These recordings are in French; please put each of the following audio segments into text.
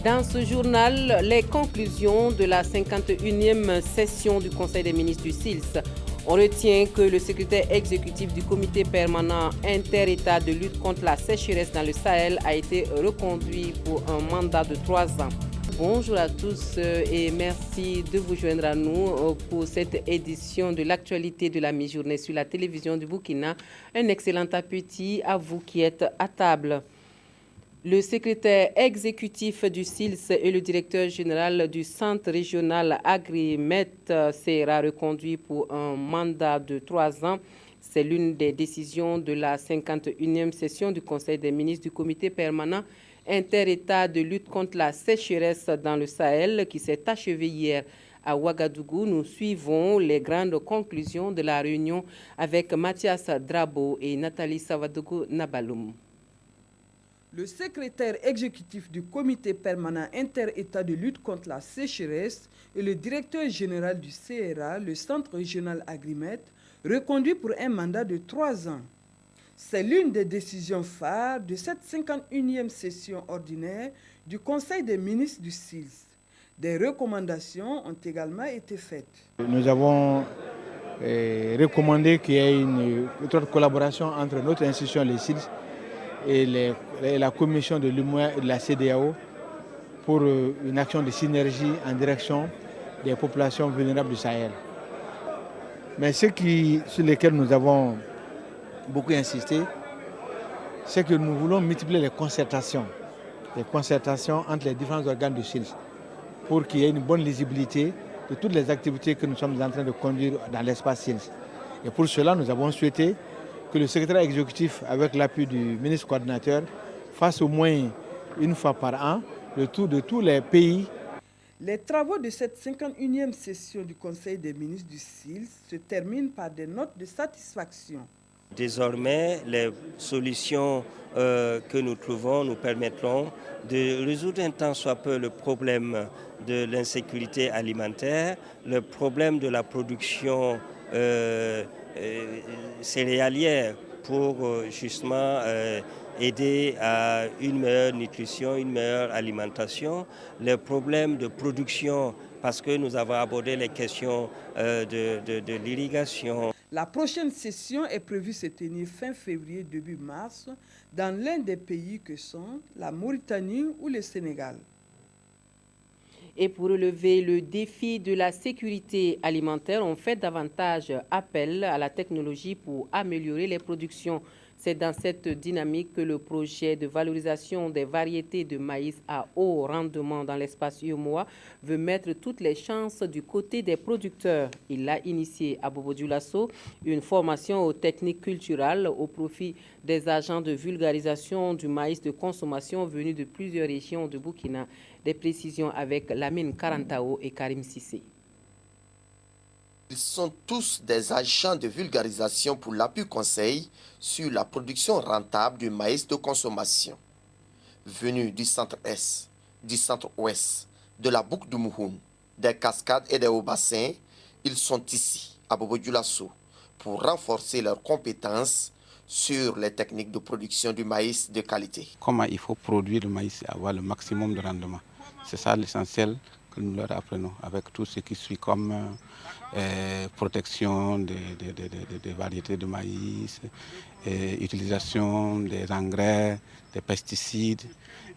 Dans ce journal, les conclusions de la 51e session du Conseil des ministres du SILS. On retient que le secrétaire exécutif du comité permanent inter-État de lutte contre la sécheresse dans le Sahel a été reconduit pour un mandat de 3 ans. Bonjour à tous et merci de vous joindre à nous pour cette édition de l'actualité de la mi-journée sur la télévision du Burkina. Un excellent appétit à vous qui êtes à table. Le secrétaire exécutif du SILS et le directeur général du centre régional Agrimet sera reconduit pour un mandat de 3 ans. C'est l'une des décisions de la 51e session du Conseil des ministres du comité permanent inter-État de lutte contre la sécheresse dans le Sahel qui s'est achevée hier à Ouagadougou. Nous suivons les grandes conclusions de la réunion avec Mathias Drabo et Nathalie Savadogo Nabaloum. Le secrétaire exécutif du comité permanent inter-État de lutte contre la sécheresse et le directeur général du CRA, le centre régional Agrimet, reconduit pour un mandat de 3 ans. C'est l'une des décisions phares de cette 51e session ordinaire du Conseil des ministres du SILS. Des recommandations ont également été faites. Nous avons recommandé qu'il y ait une étroite collaboration entre notre institution, le SILS, et la commission de l'UMOA et de la CEDEAO pour une action de synergie en direction des populations vulnérables du Sahel. Mais sur lesquels nous avons beaucoup insisté, c'est que nous voulons multiplier les concertations entre les différents organes du SILS pour qu'il y ait une bonne lisibilité de toutes les activités que nous sommes en train de conduire dans l'espace SILS. Et pour cela, nous avons souhaité que le secrétaire exécutif, avec l'appui du ministre coordinateur, fasse au moins une fois par an le tour de tous les pays. Les travaux de cette 51e session du Conseil des ministres du SILS se terminent par des notes de satisfaction. Désormais, les solutions que nous trouvons nous permettront de résoudre un tant soit peu le problème de l'insécurité alimentaire, le problème de la production céréalière pour justement aider à une meilleure nutrition, une meilleure alimentation, les problèmes de production parce que nous avons abordé les questions de l'irrigation. La prochaine session est prévue se tenir fin février, début mars, dans l'un des pays que sont la Mauritanie ou le Sénégal. Et pour relever le défi de la sécurité alimentaire, on fait davantage appel à la technologie pour améliorer les productions. C'est dans cette dynamique que le projet de valorisation des variétés de maïs à haut rendement dans l'espace UEMOA veut mettre toutes les chances du côté des producteurs. Il a initié à Bobo Dioulasso une formation aux techniques culturelles au profit des agents de vulgarisation du maïs de consommation venus de plusieurs régions de Burkina. Des précisions avec Lamine Karantao et Karim Sissé. Ils sont tous des agents de vulgarisation pour l'appui conseil sur la production rentable du maïs de consommation. Venus du centre-est, du centre-ouest, de la boucle du Mouhoun, des cascades et des hauts bassins, ils sont ici, à Bobo Dioulasso, pour renforcer leurs compétences sur les techniques de production du maïs de qualité. Comment il faut produire le maïs et avoir le maximum de rendement. C'est ça l'essentiel que nous leur apprenons, avec tout ce qui suit comme protection des variétés de maïs, utilisation des engrais, des pesticides,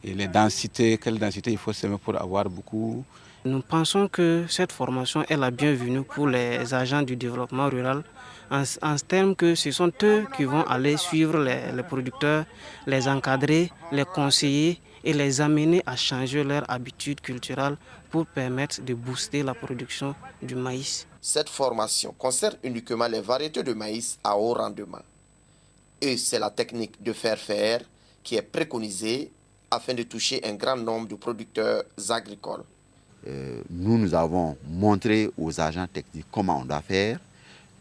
et les densités, quelle densité il faut semer pour avoir beaucoup. Nous pensons que cette formation est la bienvenue pour les agents du développement rural, en termes que ce sont eux qui vont aller suivre les producteurs, les encadrer, les conseiller et les amener à changer leurs habitudes culturelles pour permettre de booster la production du maïs. Cette formation concerne uniquement les variétés de maïs à haut rendement. Et c'est la technique de faire qui est préconisée afin de toucher un grand nombre de producteurs agricoles. Nous avons montré aux agents techniques comment on doit faire.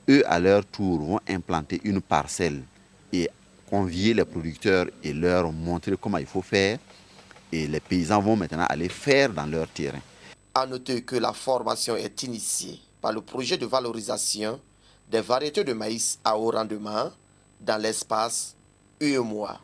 Eux, à leur tour, vont implanter une parcelle et convier les producteurs et leur montrer comment il faut faire. Et les paysans vont maintenant aller faire dans leur terrain. À noter que la formation est initiée par le projet de valorisation des variétés de maïs à haut rendement dans l'espace UEMOA.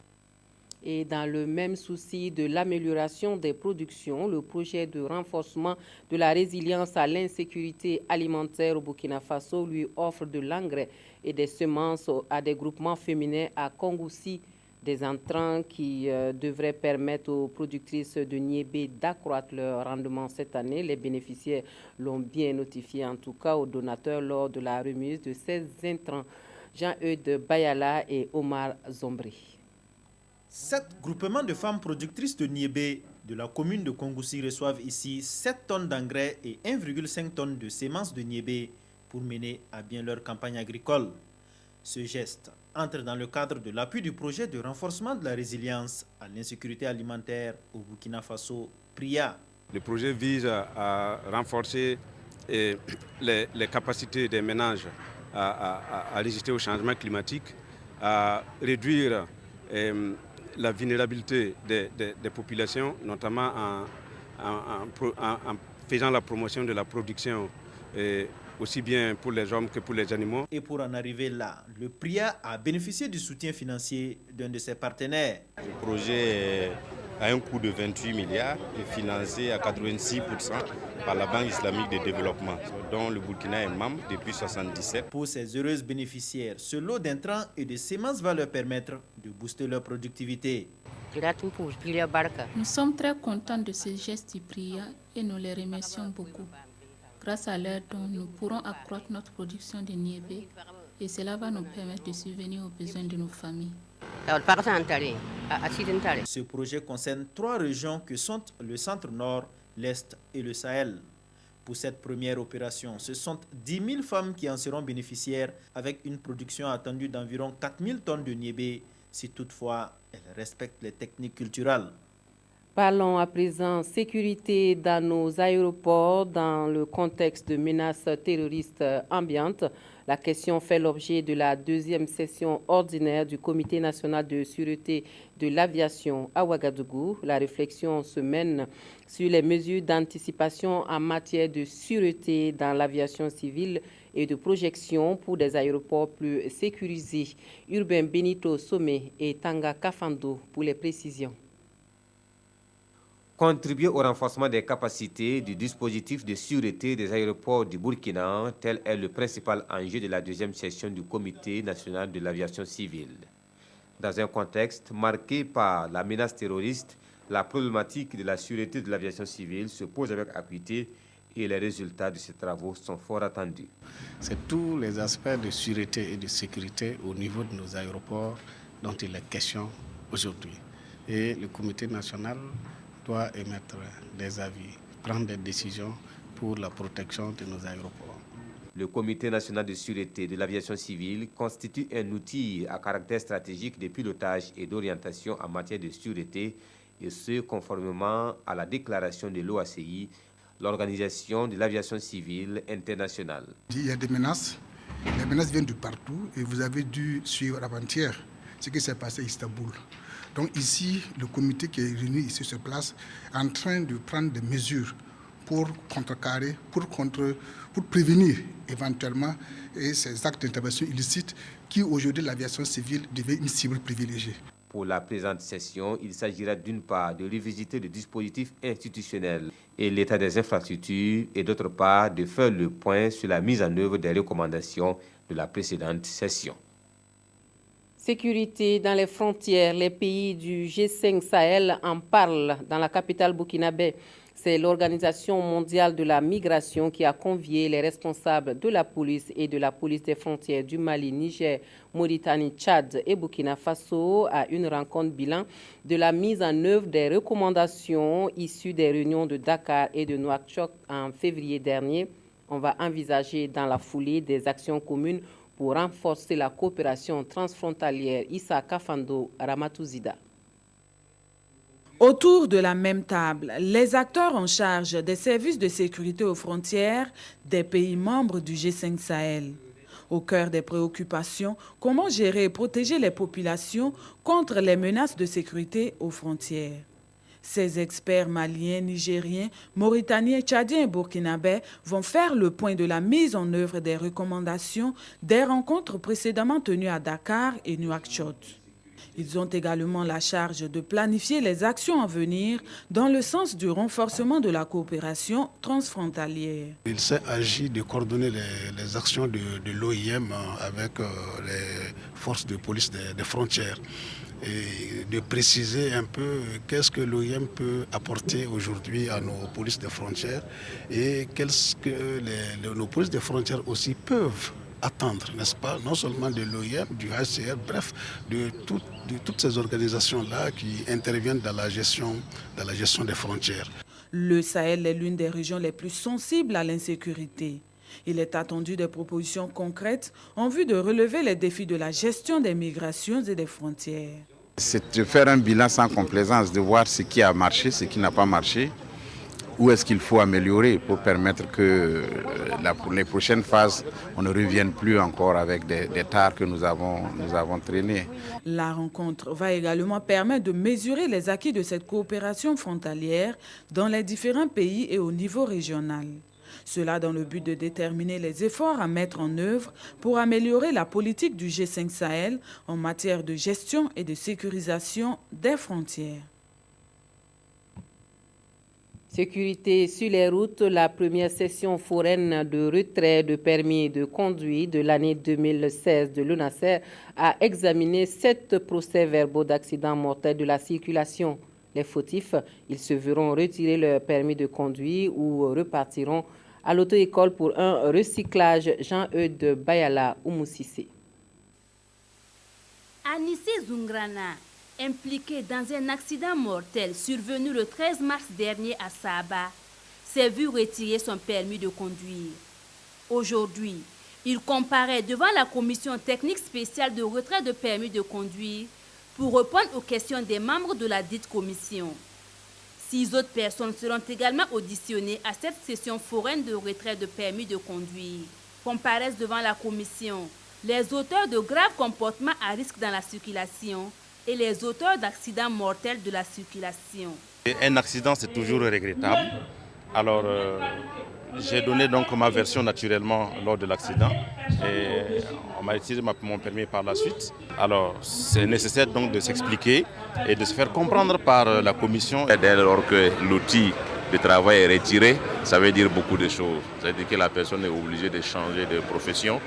Et dans le même souci de l'amélioration des productions, le projet de renforcement de la résilience à l'insécurité alimentaire au Burkina Faso lui offre de l'engrais et des semences à des groupements féminins à Kongoussi, des entrants qui devraient permettre aux productrices de niébé d'accroître leur rendement cette année. Les bénéficiaires l'ont bien notifié en tout cas aux donateurs lors de la remise de ces intrants. Jean-Eudes Bayala et Omar Zombri. 7 groupements de femmes productrices de niébé de la commune de Kongoussi reçoivent ici 7 tonnes d'engrais et 1,5 tonnes de semences de niébé pour mener à bien leur campagne agricole. Ce geste entre dans le cadre de l'appui du projet de renforcement de la résilience à l'insécurité alimentaire au Burkina Faso, PRIA. Le projet vise à renforcer les capacités des ménages à résister au changement climatique, à réduire la vulnérabilité des populations, notamment en faisant la promotion de la production aussi bien pour les hommes que pour les animaux. Et pour en arriver là, le PRIA a bénéficié du soutien financier d'un de ses partenaires. Le projet a un coût de 28 milliards et financé à 86% par la Banque islamique de développement, dont le Burkina est membre depuis 1977. Pour ces heureuses bénéficiaires, ce lot d'intrants et de semences va leur permettre de booster leur productivité. Nous sommes très contents de ce geste du PRIA et nous les remercions beaucoup. Grâce à leur don, nous pourrons accroître notre production de niébé et cela va nous permettre de subvenir aux besoins de nos familles. Ce projet concerne 3 régions que sont le centre-nord, l'est et le Sahel. Pour cette première opération, ce sont 10 000 femmes qui en seront bénéficiaires avec une production attendue d'environ 4 000 tonnes de niébé si toutefois elles respectent les techniques culturelles. Parlons à présent sécurité dans nos aéroports dans le contexte de menaces terroristes ambiantes. La question fait l'objet de la 2e session ordinaire du Comité national de sûreté de l'aviation à Ouagadougou. La réflexion se mène sur les mesures d'anticipation en matière de sûreté dans l'aviation civile et de projection pour des aéroports plus sécurisés. Urbain Benito Somé et Tanga Kafando pour les précisions. Contribuer au renforcement des capacités du dispositif de sûreté des aéroports du Burkina, tel est le principal enjeu de la 2e session du Comité national de l'aviation civile. Dans un contexte marqué par la menace terroriste, la problématique de la sûreté de l'aviation civile se pose avec acuité et les résultats de ces travaux sont fort attendus. C'est tous les aspects de sûreté et de sécurité au niveau de nos aéroports dont il est question aujourd'hui. Et le Comité national doit émettre des avis, prendre des décisions pour la protection de nos aéroports. Le Comité national de sûreté de l'aviation civile constitue un outil à caractère stratégique de pilotage et d'orientation en matière de sûreté, et ce, conformément à la déclaration de l'OACI, l'Organisation de l'aviation civile internationale. Il y a des menaces. Les menaces viennent de partout et vous avez dû suivre avant-hier ce qui s'est passé à Istanbul. Donc ici, le comité qui est réuni ici sur place est en train de prendre des mesures pour contrecarrer, pour prévenir éventuellement ces actes d'intervention illicites qui aujourd'hui l'aviation civile devient une cible privilégiée. Pour la présente session, il s'agira d'une part de revisiter le dispositif institutionnel et l'état des infrastructures et d'autre part de faire le point sur la mise en œuvre des recommandations de la précédente session. Sécurité dans les frontières, les pays du G5 Sahel en parlent dans la capitale burkinabé. C'est l'Organisation mondiale de la migration qui a convié les responsables de la police et de la police des frontières du Mali, Niger, Mauritanie, Tchad et Burkina Faso à une rencontre bilan de la mise en œuvre des recommandations issues des réunions de Dakar et de Nouakchott en février dernier. On va envisager dans la foulée des actions communes pour renforcer la coopération transfrontalière. Issa Kafando, Ramatouzida. Autour de la même table, les acteurs en charge des services de sécurité aux frontières des pays membres du G5 Sahel. Au cœur des préoccupations, comment gérer et protéger les populations contre les menaces de sécurité aux frontières. Ces experts maliens, nigériens, mauritaniens, tchadiens et burkinabés vont faire le point de la mise en œuvre des recommandations des rencontres précédemment tenues à Dakar et Nouakchott. Ils ont également la charge de planifier les actions à venir dans le sens du renforcement de la coopération transfrontalière. Il s'agit de coordonner les actions de l'OIM avec les forces de police des frontières et de préciser un peu qu'est-ce que l'OIM peut apporter aujourd'hui à nos polices des frontières et qu'est-ce que nos polices des frontières aussi peuvent attendre, n'est-ce pas, non seulement de l'OIM, du HCR, bref, de toutes ces organisations-là qui interviennent dans la gestion des frontières. Le Sahel est l'une des régions les plus sensibles à l'insécurité. Il est attendu des propositions concrètes en vue de relever les défis de la gestion des migrations et des frontières. C'est de faire un bilan sans complaisance, de voir ce qui a marché, ce qui n'a pas marché, où est-ce qu'il faut améliorer pour permettre que pour les prochaines phases, on ne revienne plus encore avec des tares que nous avons traînées. La rencontre va également permettre de mesurer les acquis de cette coopération frontalière dans les différents pays et au niveau régional. Cela dans le but de déterminer les efforts à mettre en œuvre pour améliorer la politique du G5 Sahel en matière de gestion et de sécurisation des frontières. Sécurité sur les routes, la première session foraine de retrait de permis de conduire de l'année 2016 de l'ONASER a examiné 7 procès-verbaux d'accidents mortels de la circulation. Les fautifs, ils se verront retirer leur permis de conduire ou repartiront à l'auto-école pour un recyclage. Jean-Eudes Bayala Oumoussissé. Anissé Zungrana, impliqué dans un accident mortel survenu le 13 mars dernier à Saba, s'est vu retirer son permis de conduire. Aujourd'hui, il comparaît devant la commission technique spéciale de retrait de permis de conduire pour répondre aux questions des membres de la dite commission. 6 autres personnes seront également auditionnées à cette session foraine de retrait de permis de conduire. Comparaissent devant la commission les auteurs de graves comportements à risque dans la circulation et les auteurs d'accidents mortels de la circulation. Un accident, c'est toujours regrettable. Alors, j'ai donné donc ma version naturellement lors de l'accident et on m'a retiré mon permis par la suite. Alors, c'est nécessaire donc de s'expliquer et de se faire comprendre par la commission. Dès lors que l'outil de travail est retiré, ça veut dire beaucoup de choses. Ça veut dire que la personne est obligée de changer de profession.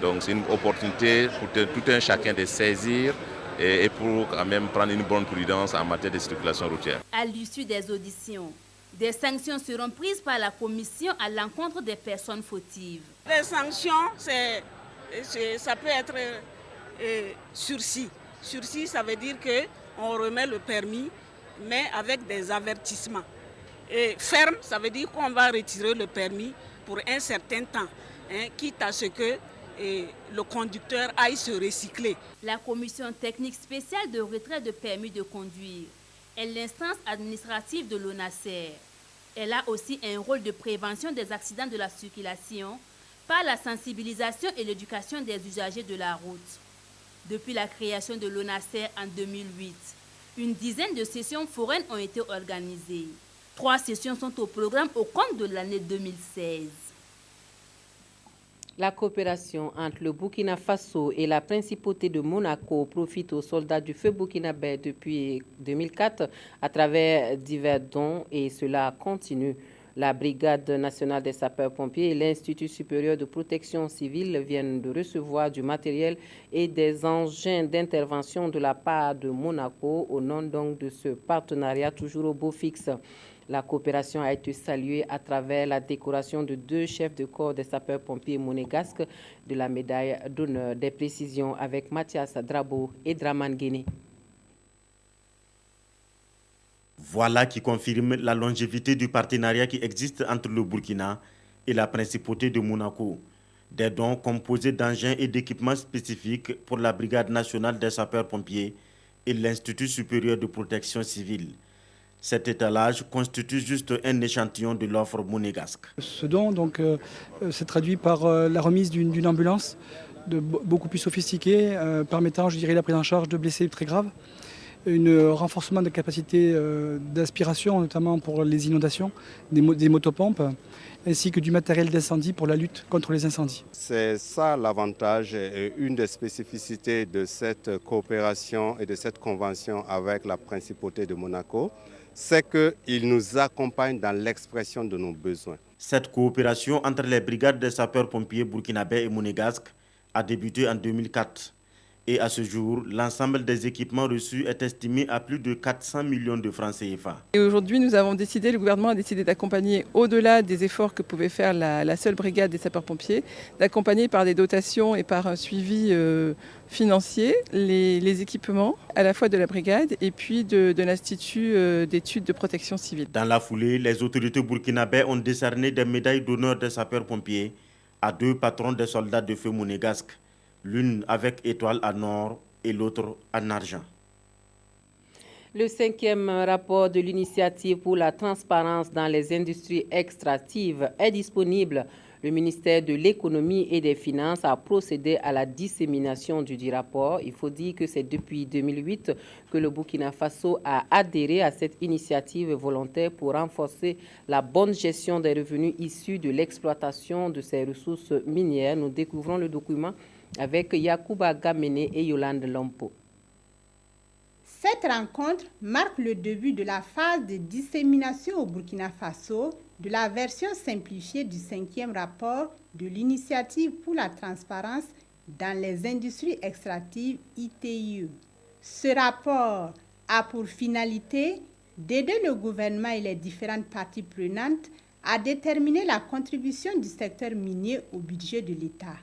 Donc, c'est une opportunité pour tout un chacun de saisir et pour quand même prendre une bonne prudence en matière de circulation routière. À l'issue des auditions, des sanctions seront prises par la commission à l'encontre des personnes fautives. Les sanctions, ça peut être sursis. Sursis, ça veut dire qu'on remet le permis, mais avec des avertissements. Et ferme, ça veut dire qu'on va retirer le permis pour un certain temps, quitte à ce que le conducteur aille se recycler. La commission technique spéciale de retrait de permis de conduire est l'instance administrative de l'ONASER. Elle a aussi un rôle de prévention des accidents de la circulation par la sensibilisation et l'éducation des usagers de la route. Depuis la création de l'ONASER en 2008, une dizaine de sessions foraines ont été organisées. 3 sessions sont au programme au compte de l'année 2016. La coopération entre le Burkina Faso et la principauté de Monaco profite aux soldats du feu burkinabé depuis 2004 à travers divers dons et cela continue. La Brigade nationale des sapeurs-pompiers et l'Institut supérieur de protection civile viennent de recevoir du matériel et des engins d'intervention de la part de Monaco au nom donc de ce partenariat toujours au beau fixe. La coopération a été saluée à travers la décoration de 2 chefs de corps des sapeurs-pompiers monégasques de la médaille d'honneur. Des précisions avec Mathias Drabo et Draman Guéné. Voilà qui confirme la longévité du partenariat qui existe entre le Burkina et la principauté de Monaco. Des dons composés d'engins et d'équipements spécifiques pour la Brigade nationale des sapeurs-pompiers et l'Institut supérieur de protection civile. Cet étalage constitue juste un échantillon de l'offre monégasque. Ce don s'est traduit par la remise d'une ambulance beaucoup plus sophistiquée, permettant, je dirais, la prise en charge de blessés très graves. un renforcement de capacités d'aspiration, notamment pour les inondations, des motopompes, ainsi que du matériel d'incendie pour la lutte contre les incendies. C'est ça l'avantage et une des spécificités de cette coopération et de cette convention avec la Principauté de Monaco, c'est qu'il nous accompagne dans l'expression de nos besoins. Cette coopération entre les brigades des sapeurs-pompiers burkinabés et monégasques a débuté en 2004. Et à ce jour, l'ensemble des équipements reçus est estimé à plus de 400 millions de francs CFA. Et aujourd'hui, le gouvernement a décidé d'accompagner, au-delà des efforts que pouvait faire la seule brigade des sapeurs-pompiers, d'accompagner par des dotations et par un suivi financier les équipements, à la fois de la brigade et puis de l'Institut d'études de protection civile. Dans la foulée, les autorités burkinabées ont décerné des médailles d'honneur des sapeurs-pompiers à 2 patrons des soldats de feu monégasques, l'une avec étoile en or et l'autre en argent. Le 5e rapport de l'initiative pour la transparence dans les industries extractives est disponible. Le ministère de l'Économie et des Finances a procédé à la dissémination du rapport. Il faut dire que c'est depuis 2008 que le Burkina Faso a adhéré à cette initiative volontaire pour renforcer la bonne gestion des revenus issus de l'exploitation de ses ressources minières. Nous découvrons le document avec Yacouba Gamene et Yolande Lompo. Cette rencontre marque le début de la phase de dissémination au Burkina Faso de la version simplifiée du 5e rapport de l'initiative pour la transparence dans les industries extractives ITIE. Ce rapport a pour finalité d'aider le gouvernement et les différentes parties prenantes à déterminer la contribution du secteur minier au budget de l'État.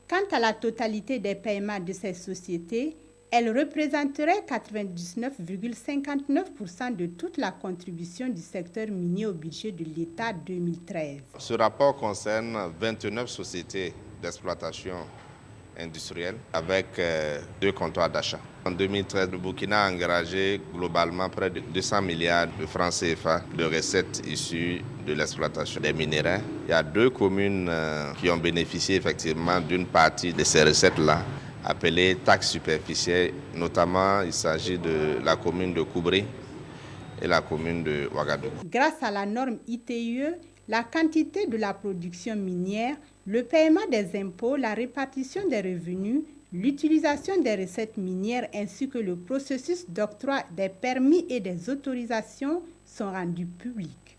Quant à la totalité des paiements de ces sociétés, elle représenterait 99,59% de toute la contribution du secteur minier au budget de l'État 2013. Ce rapport concerne 29 sociétés d'exploitation industrielle avec 2 comptoirs d'achat. En 2013, le Burkina a engagé globalement près de 200 milliards de francs CFA de recettes issues de l'exploitation des minéraux. Il y a 2 communes qui ont bénéficié effectivement d'une partie de ces recettes-là, appelées taxes superficielles. Notamment, il s'agit de la commune de Koubri et la commune de Ouagadougou. Grâce à la norme ITIE, la quantité de la production minière, le paiement des impôts, la répartition des revenus, l'utilisation des recettes minières ainsi que le processus d'octroi des permis et des autorisations sont rendus publics.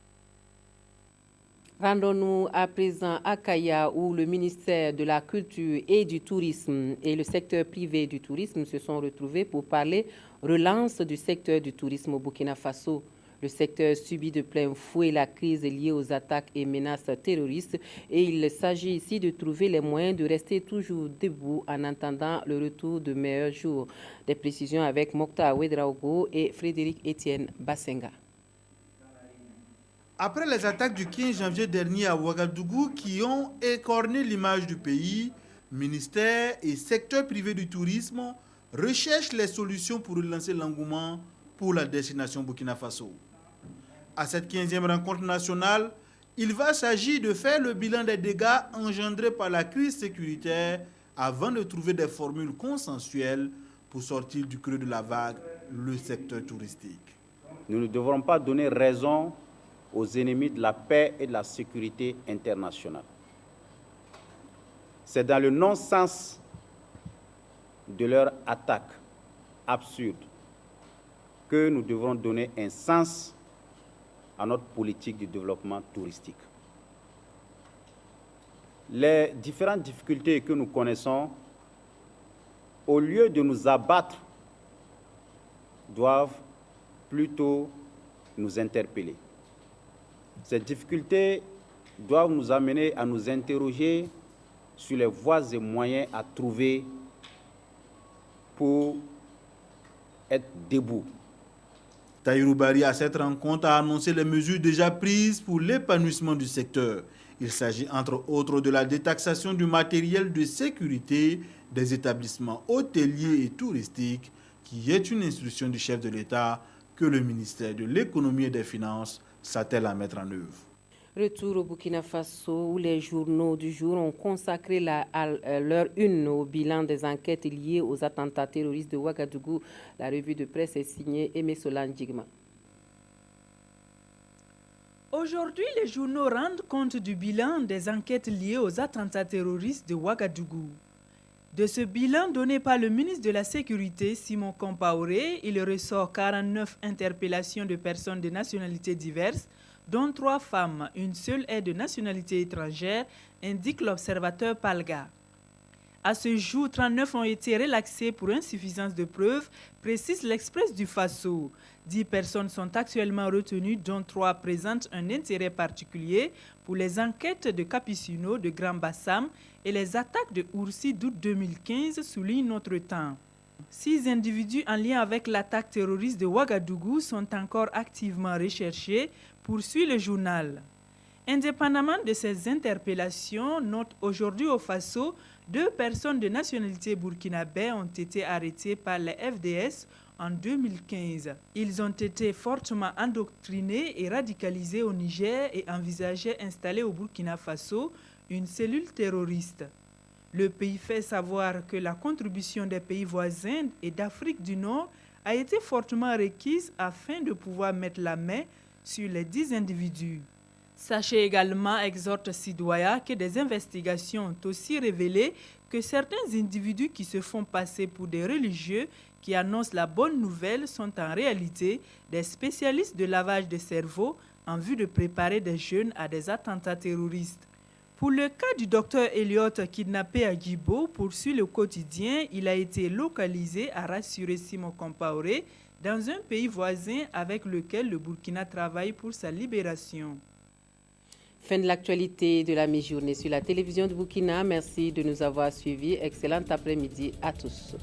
Rendons-nous à présent à Kaya où le ministère de la Culture et du Tourisme et le secteur privé du tourisme se sont retrouvés pour parler relance du secteur du tourisme au Burkina Faso. Le secteur subit de plein fouet la crise liée aux attaques et menaces terroristes et il s'agit ici de trouver les moyens de rester toujours debout en attendant le retour de meilleurs jours. Des précisions avec Mokhtar Ouedraogo et Frédéric Etienne Bassenga. Après les attaques du 15 janvier dernier à Ouagadougou qui ont écorné l'image du pays, ministère et secteur privé du tourisme recherchent les solutions pour relancer l'engouement pour la destination Burkina Faso. À cette 15e rencontre nationale, il va s'agir de faire le bilan des dégâts engendrés par la crise sécuritaire avant de trouver des formules consensuelles pour sortir du creux de la vague, le secteur touristique. Nous ne devrons pas donner raison aux ennemis de la paix et de la sécurité internationale. C'est dans le non-sens de leur attaque absurde que nous devrons donner un sens à notre politique de développement touristique. Les différentes difficultés que nous connaissons, au lieu de nous abattre, doivent plutôt nous interpeller. Ces difficultés doivent nous amener à nous interroger sur les voies et moyens à trouver pour être debout. Tahirou Barry, à cette rencontre, a annoncé les mesures déjà prises pour l'épanouissement du secteur. Il s'agit entre autres de la détaxation du matériel de sécurité des établissements hôteliers et touristiques, qui est une instruction du chef de l'État que le ministère de l'Économie et des Finances s'attelle à mettre en œuvre. Retour au Burkina Faso où les journaux du jour ont consacré leur une au bilan des enquêtes liées aux attentats terroristes de Ouagadougou. La revue de presse est signée Aimé Solan Djigma. Aujourd'hui, les journaux rendent compte du bilan des enquêtes liées aux attentats terroristes de Ouagadougou. De ce bilan donné par le ministre de la Sécurité, Simon Compaoré, il ressort 49 interpellations de personnes de nationalités diverses, dont 3 femmes, une seule est de nationalité étrangère, indique l'observateur Palga. À ce jour, 39 ont été relaxés pour insuffisance de preuves, précise l'Express du Faso. 10 personnes sont actuellement retenues, dont 3 présentent un intérêt particulier pour les enquêtes de Capucino, de Grand Bassam et les attaques de Oursi d'août 2015, souligne Notre Temps. 6 individus en lien avec l'attaque terroriste de Ouagadougou sont encore activement recherchés, poursuit le journal. Indépendamment de ces interpellations, note aujourd'hui au Faso, 2 personnes de nationalité burkinabé ont été arrêtées par les FDS en 2015. Ils ont été fortement endoctrinés et radicalisés au Niger et envisageaient d'installer au Burkina Faso une cellule terroriste. Le pays fait savoir que la contribution des pays voisins et d'Afrique du Nord a été fortement requise afin de pouvoir mettre la main sur les 10 individus. Sachez également, exhorte Sidoya, que des investigations ont aussi révélé que certains individus qui se font passer pour des religieux qui annoncent la bonne nouvelle sont en réalité des spécialistes de lavage de cerveau en vue de préparer des jeunes à des attentats terroristes. Pour le cas du docteur Elliot kidnappé à Djibo, poursuit le quotidien, il a été localisé, a rassuré Simon Compaoré, dans un pays voisin avec lequel le Burkina travaille pour sa libération. Fin de l'actualité de la mi-journée sur la télévision du Burkina. Merci de nous avoir suivis. Excellent après-midi à tous.